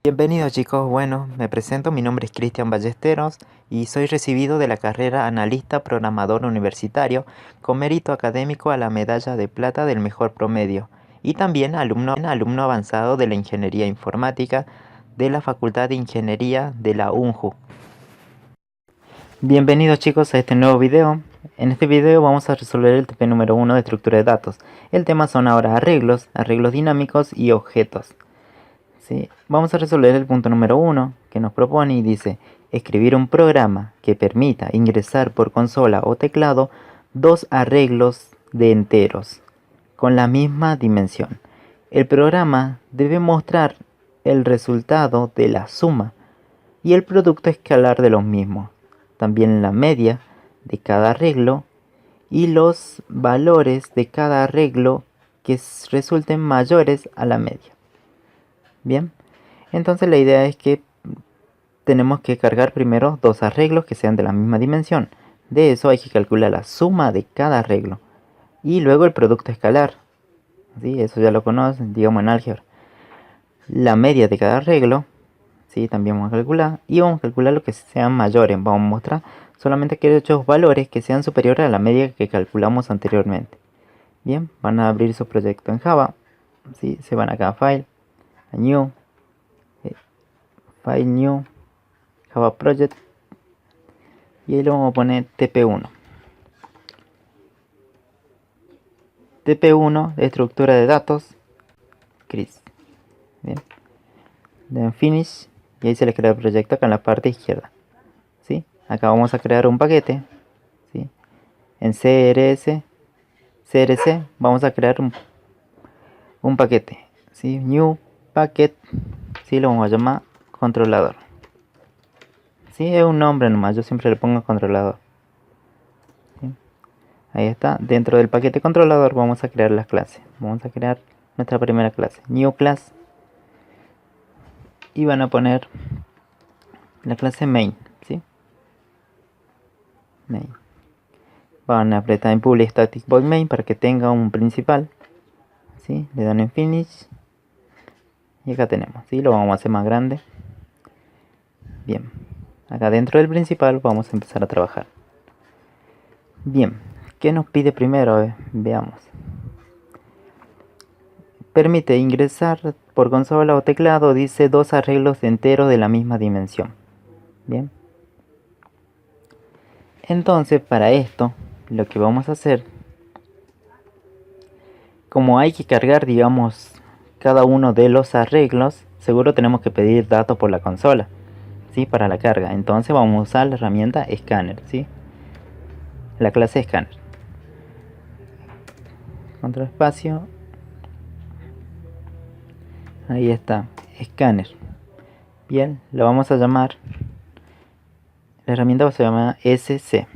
Bienvenidos chicos, bueno, me presento, mi nombre es Cristian Ballesteros y soy recibido de la carrera Analista Programador Universitario con mérito académico a la medalla de plata del mejor promedio y también alumno avanzado de la Ingeniería Informática de la Facultad de Ingeniería de la UNJU. Bienvenidos chicos a este nuevo video. En este video vamos a resolver el TP número 1 de estructura de datos. El tema son ahora arreglos dinámicos y objetos. ¿Sí? Vamos a resolver el punto número 1 que nos propone y dice escribir un programa que permita ingresar por consola o teclado dos arreglos de enteros con la misma dimensión. El programa debe mostrar el resultado de la suma y el producto escalar de los mismos, también la media de cada arreglo y los valores de cada arreglo que resulten mayores a la media. Bien, entonces la idea es que tenemos que cargar primero dos arreglos que sean de la misma dimensión. De eso hay que calcular la suma de cada arreglo y luego el producto escalar. ¿Sí? Eso ya lo conocen, digamos en álgebra. La media de cada arreglo, ¿sí? También vamos a calcular y vamos a calcular lo que sean mayores. Vamos a mostrar solamente aquellos valores que sean superiores a la media que calculamos anteriormente. Bien, van a abrir su proyecto en Java. ¿Sí? Se van acá a File, a New, File New, Java Project y ahí le vamos a poner TP1. TP1, estructura de datos, Chris. Bien. Den Finish y ahí se le crea el proyecto acá en la parte izquierda. ¿Sí? Acá vamos a crear un paquete. ¿Sí? En CRC vamos a crear un paquete. ¿Sí? New Packet. ¿Sí? Lo vamos a llamar controlador. ¿Sí? Es un nombre nomás, yo siempre le pongo controlador. ¿Sí? Ahí está, dentro del paquete controlador vamos a crear las clases. Vamos a crear nuestra primera clase, New Class. Y van a poner la clase Main, ¿sí? Main. Van a apretar en Public Static Void Main para que tenga un principal, ¿sí? Le dan en Finish. Y acá tenemos, ¿sí? Lo vamos a hacer más grande. Bien, acá dentro del principal vamos a empezar a trabajar. Bien, ¿qué nos pide primero? Veamos. Permite ingresar por consola o teclado, dice dos arreglos enteros de la misma dimensión. Bien. Entonces, para esto, lo que vamos a hacer, como hay que cargar, digamos, cada uno de los arreglos, seguro tenemos que pedir datos por la consola, ¿sí? Para la carga. Entonces vamos a usar la herramienta Scanner, ¿sí? La clase Scanner. Control espacio. Ahí está, Scanner. Bien, lo vamos a llamar, la herramienta se llama SC.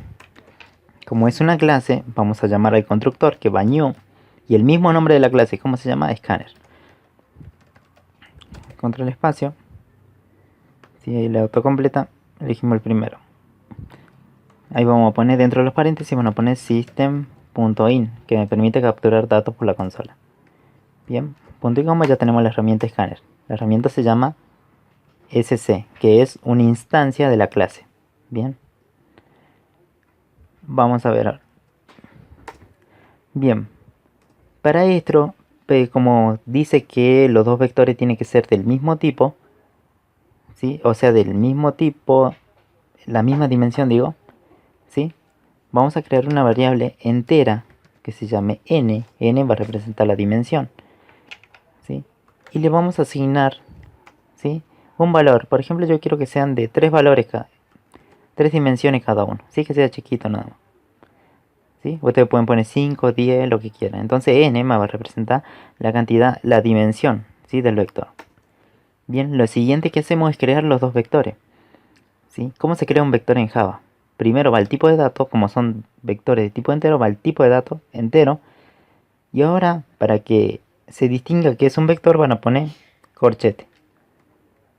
Como es una clase, vamos a llamar al constructor que va new y el mismo nombre de la clase, ¿cómo se llama? Scanner. Control espacio. Si ahí la autocompleta, elegimos el primero. Ahí vamos a poner dentro de los paréntesis, vamos a poner system.in, que me permite capturar datos por la consola. Bien, punto y coma, ya tenemos la herramienta Scanner. La herramienta se llama SC, que es una instancia de la clase. Bien, vamos a ver. Bien, para esto, como dice que los dos vectores tienen que ser del mismo tipo, ¿sí? O sea, del mismo tipo, la misma dimensión, digo, ¿sí? Vamos a crear una variable entera que se llame n. N va a representar la dimensión, ¿sí? Y le vamos a asignar, ¿sí? Un valor. Por ejemplo, yo quiero que sean de 3 valores, tres dimensiones cada uno, ¿sí? Que sea chiquito nada más, ¿sí? Ustedes pueden poner 5, 10, lo que quieran. Entonces n me va a representar la cantidad, la dimensión, ¿sí? Del vector. Bien, lo siguiente que hacemos es crear los dos vectores, ¿sí? ¿Cómo se crea un vector en Java? Primero va el tipo de datos, como son vectores de tipo entero, va el tipo de datos entero. Y ahora, para que se distinga que es un vector, van a poner corchete.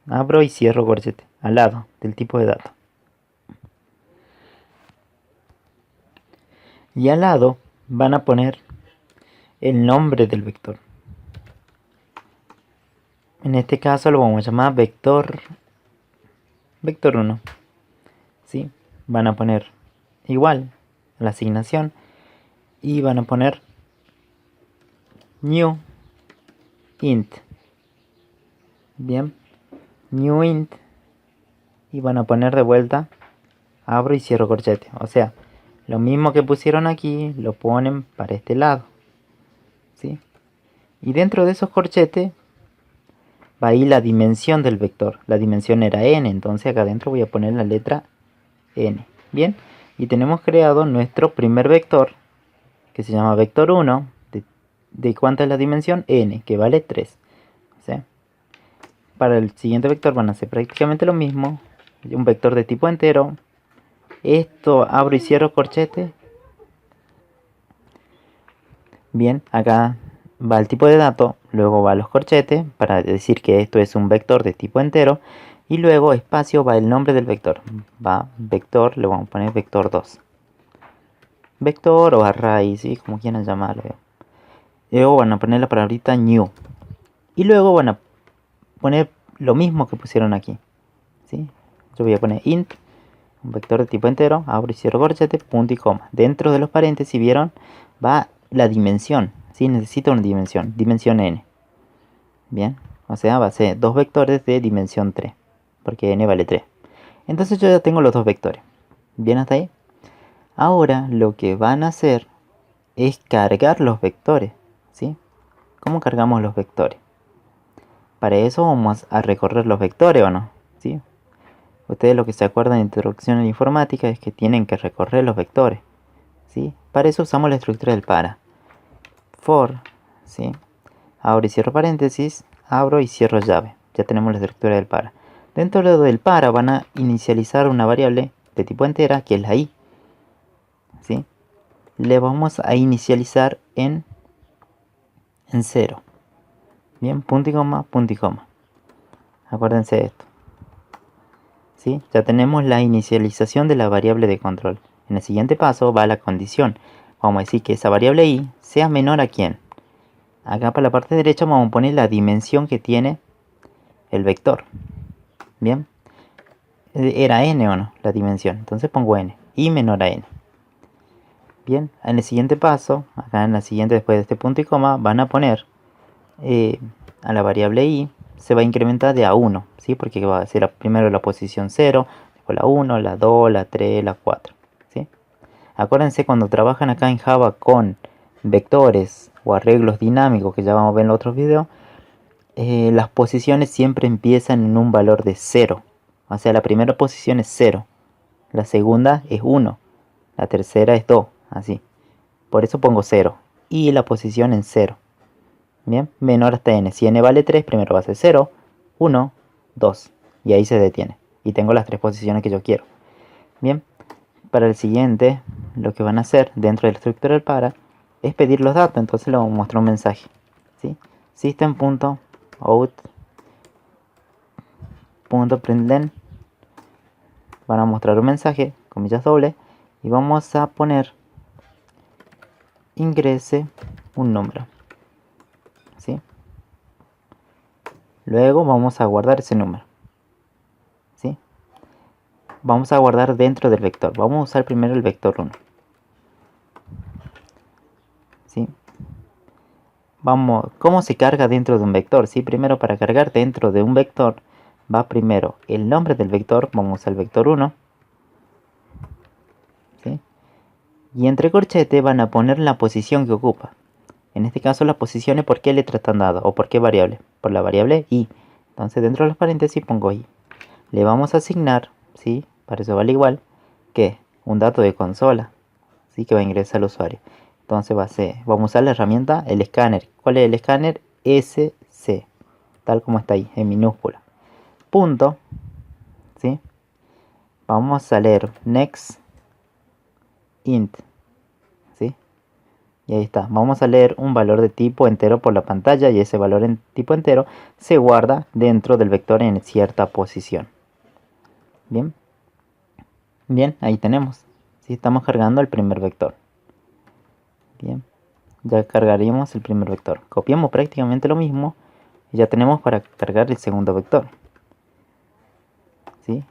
Abro y cierro corchete, al lado del tipo de datos. Y al lado van a poner el nombre del vector. En este caso lo vamos a llamar vector 1. ¿Sí? Van a poner igual la asignación y van a poner new int. Bien, new int, y van a poner de vuelta abro y cierro corchete. O sea, lo mismo que pusieron aquí lo ponen para este lado, ¿sí? Y dentro de esos corchetes va ahí la dimensión del vector. La dimensión era n, entonces acá adentro voy a poner la letra n. Bien, y tenemos creado nuestro primer vector, que se llama vector 1. ¿De cuánta es la dimensión? N, que vale 3. ¿Sí? Para el siguiente vector van a ser prácticamente lo mismo. Un vector de tipo entero. Esto abro y cierro corchete. Bien, acá va el tipo de dato, luego va los corchetes para decir que esto es un vector de tipo entero, y luego espacio va el nombre del vector. Va vector, le vamos a poner vector 2. Vector o array, ¿sí? Como quieran llamarlo. Luego van a poner la palabrita new. Y luego van a poner lo mismo que pusieron aquí, ¿sí? Yo voy a poner int, un vector de tipo entero, abro y cierro corchete, punto y coma. Dentro de los paréntesis, ¿vieron? Va la dimensión, ¿sí? Necesito una dimensión n. Bien, o sea, va a ser dos vectores de dimensión 3, porque n vale 3. Entonces yo ya tengo los dos vectores. Bien hasta ahí. Ahora lo que van a hacer es cargar los vectores, ¿sí? ¿Cómo cargamos los vectores? Para eso vamos a recorrer los vectores, ¿o no? ¿Sí? Ustedes lo que se acuerdan de introducción a la informática es que tienen que recorrer los vectores, ¿sí? Para eso usamos la estructura del para. For, ¿sí? Abro y cierro paréntesis, abro y cierro llave. Ya tenemos la estructura del para. Dentro del para van a inicializar una variable de tipo entera, que es la i, ¿sí? Le vamos a inicializar en 0. Bien, punto y coma, punto y coma. Acuérdense de esto, ¿sí? Ya tenemos la inicialización de la variable de control. En el siguiente paso va la condición. Vamos a decir que esa variable i sea menor a quién. Acá para la parte derecha vamos a poner la dimensión que tiene el vector. Bien, era n o no la dimensión, entonces pongo n, i menor a n. Bien, en el siguiente paso, acá en la siguiente, después de este punto y coma, van a poner a la variable i, se va a incrementar de a 1, ¿sí? Porque va a ser primero la posición 0, después la 1, la 2, la 3, la 4, ¿sí? Acuérdense, cuando trabajan acá en Java con vectores o arreglos dinámicos, que ya vamos a ver en los otros videos, las posiciones siempre empiezan en un valor de 0. O sea, la primera posición es 0, la segunda es 1, la tercera es 2, así. Por eso pongo 0 y la posición en 0. Bien, menor hasta n. Si n vale 3, primero va a ser 0, 1, 2. Y ahí se detiene. Y tengo las tres posiciones que yo quiero. Bien, para el siguiente, lo que van a hacer dentro de la estructura del para es pedir los datos. Entonces le vamos a mostrar un mensaje, ¿sí? System.out.println. Van a mostrar un mensaje, comillas dobles, y vamos a poner ingrese un número, ¿sí? Luego vamos a guardar ese número, ¿sí? Vamos a guardar dentro del vector. Vamos a usar primero el vector 1, ¿sí? Vamos, ¿cómo se carga dentro de un vector? ¿Sí? Primero, para cargar dentro de un vector, va primero el nombre del vector, vamos a usar el vector 1, ¿sí? Y entre corchetes van a poner la posición que ocupa. En este caso la posición es por qué letra están dadas o por qué variable. Por la variable i. Entonces dentro de los paréntesis pongo i. Le vamos a asignar, ¿sí? Para eso vale igual que un dato de consola, ¿sí? Que va a ingresar al usuario. Entonces vamos a usar la herramienta el escáner. ¿Cuál es el escáner? SC, tal como está ahí, en minúscula. Punto, ¿sí? Vamos a leer next int, ¿sí? Y ahí está. Vamos a leer un valor de tipo entero por la pantalla, y ese valor en tipo entero se guarda dentro del vector en cierta posición. Bien. Bien, ahí tenemos. ¿Sí? Estamos cargando el primer vector. Bien. Ya cargaríamos el primer vector. Copiamos prácticamente lo mismo Y ya tenemos para cargar el segundo vector, ¿sí?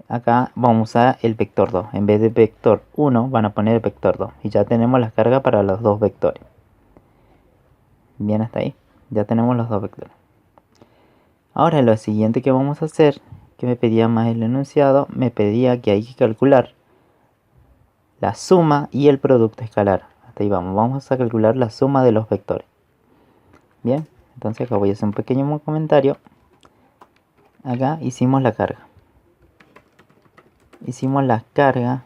Acá vamos a el vector 2. En vez de vector 1 van a poner el vector 2. Y ya tenemos la carga para los dos vectores. Bien, hasta ahí. Ya tenemos los dos vectores. Ahora lo siguiente que vamos a hacer, que me pedía más el enunciado, me pedía que hay que calcular la suma y el producto escalar. Hasta ahí vamos. Vamos a calcular la suma de los vectores. Bien, entonces acá voy a hacer un pequeño comentario. Acá hicimos la carga. Hicimos la carga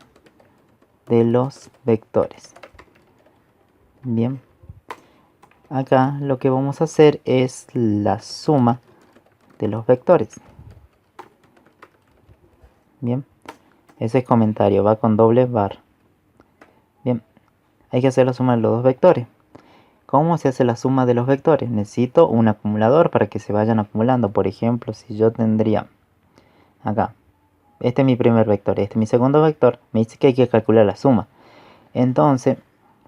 de los vectores. Bien, acá lo que vamos a hacer es la suma de los vectores. Bien, ese comentario va con doble barra. Bien, hay que hacer la suma de los dos vectores. ¿Cómo se hace la suma de los vectores? Necesito un acumulador para que se vayan acumulando. Por ejemplo, si yo tendría acá, este es mi primer vector, este es mi segundo vector, me dice que hay que calcular la suma. Entonces,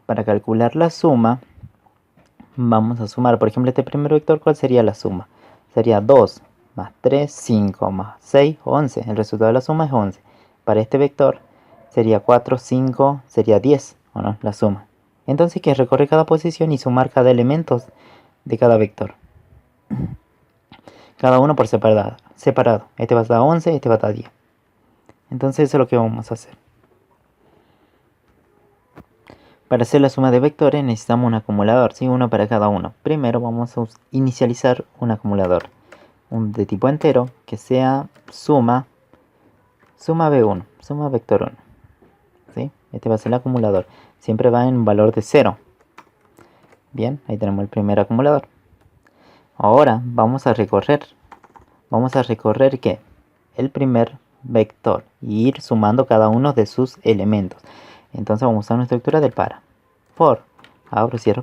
para calcular la suma, vamos a sumar, por ejemplo, este primer vector, ¿cuál sería la suma? Sería 2 más 3, 5 más 6, 11. El resultado de la suma es 11. Para este vector sería 4, 5, sería 10, ¿o no? La suma. Entonces hay que recorrer cada posición y sumar cada elemento de cada vector. Cada uno por separado. Este va a dar 11, este va a dar 10. Entonces eso es lo que vamos a hacer. Para hacer la suma de vectores necesitamos un acumulador, ¿sí? Uno para cada uno. Primero vamos a inicializar un acumulador. De tipo entero que sea suma B1, suma vector 1. ¿Sí? Este va a ser el acumulador. Siempre va en un valor de 0. Bien, ahí tenemos el primer acumulador. Ahora vamos a recorrer. ¿Qué? El primer vector y ir sumando cada uno de sus elementos. Entonces vamos a usar una estructura de para. For, abro, cierro